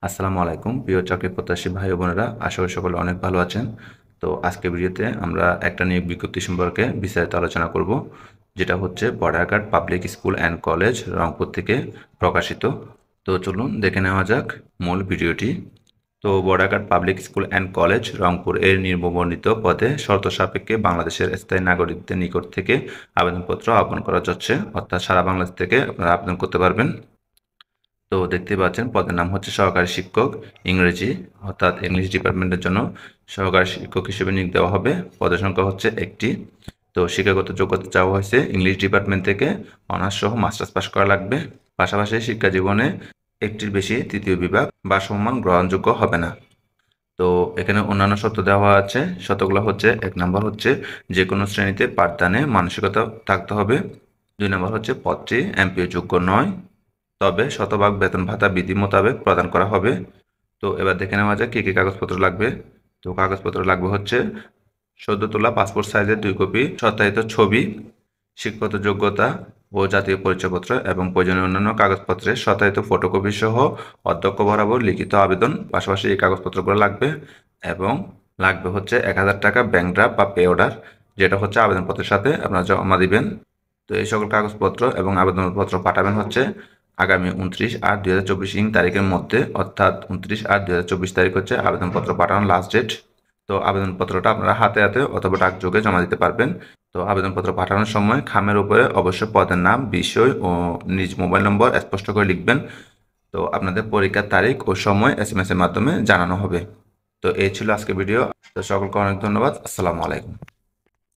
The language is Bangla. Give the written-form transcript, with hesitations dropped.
আসসালামু আলাইকুম প্রিয় চাকরি প্রত্যাশী ভাই ও বোনেরা, আশা করি সকলে অনেক ভালো আছেন। তো আজকের ভিডিওতে আমরা একটা নিয়োগ বিজ্ঞপ্তি সম্পর্কে বিস্তারিত আলোচনা করব, যেটা হচ্ছে Borderghat public school and college Rangpur থেকে প্রকাশিত। তো চলুন দেখে নেওয়া যাক মূল ভিডিওটি। তো Borderghat public school and college Rangpur এর নির্বর্ণিত পদে শর্ত সাপেক্ষে বাংলাদেশের স্থায়ী নাগরিকদের নিকট থেকে আবেদনপত্র আহ্বান করা যাচ্ছে, অর্থাৎ সারা বাংলাদেশ থেকে আপনারা আবেদন করতে পারবেন। তো দেখতে পাচ্ছেন পদের নাম হচ্ছে সহকারী শিক্ষক ইংরেজি, অর্থাৎ ইংলিশ ডিপার্টমেন্টের জন্য সহকারী শিক্ষক হিসেবে নিয়োগ দেওয়া হবে। পদের সংখ্যা হচ্ছে একটি। তো শিক্ষাগত যোগ্যতা চাওয়া হয়েছে ইংলিশ ডিপার্টমেন্ট থেকে অনার্স সহ মাস্টার্স পাস করা লাগবে। পাশাপাশি শিক্ষা জীবনে একটির বেশি তৃতীয় বিভাগ বা সমমান গ্রহণযোগ্য হবে না। তো এখানে অন্যান্য শর্ত দেওয়া আছে। শর্তগুলো হচ্ছে, 1 নম্বর হচ্ছে যে কোনো শ্রেণীতে পাঠদানে মানসিকতা থাকতে হবে। 2 নম্বর হচ্ছে পদটি এমপিও যোগ্য নয়, তবে শতভাগ বেতন ভাতা বিধি মোতাবেক প্রদান করা হবে। তো এবার দেখে নেওয়া যায় কী কী কাগজপত্র লাগবে। তো কাগজপত্র লাগবে হচ্ছে সদ্য তোলা পাসপোর্ট সাইজের 2 কপি সত্যায়িত ছবি, শিক্ষাগত যোগ্যতা ও জাতীয় পরিচয়পত্র এবং প্রয়োজনীয় অন্যান্য কাগজপত্রের সত্যায়িত ফটোকপি সহ অধ্যক্ষ বরাবর লিখিত আবেদন। পাশাপাশি এই কাগজপত্রগুলো লাগবে এবং লাগবে হচ্ছে 1000 টাকা ব্যাংক ড্রাফট বা পে অর্ডার, যেটা হচ্ছে আবেদনপত্রের সাথে আপনারা জমা দিবেন। তো এই সকল কাগজপত্র এবং আবেদনপত্র পাঠাবেন হচ্ছে আগামী 29/8/2024 তারিখের মধ্যে, অর্থাৎ 29/8/2024 তারিখ হচ্ছে আবেদনপত্র পাঠানোর লাস্ট ডেট। তো আবেদনপত্রটা আপনারা হাতে হাতে অথবা ডাকযোগে জমা দিতে পারবেন। তো আবেদনপত্র পাঠানোর সময় খামের উপরে অবশ্যই পদের নাম, বিষয় ও নিজ মোবাইল নম্বর স্পষ্ট করে লিখবেন। তো আপনাদের পরীক্ষার তারিখ ও সময় SMS এর মাধ্যমে জানানো হবে। তো এই ছিল আজকের ভিডিও। তো সকলকে অনেক ধন্যবাদ। আসসালামু আলাইকুম।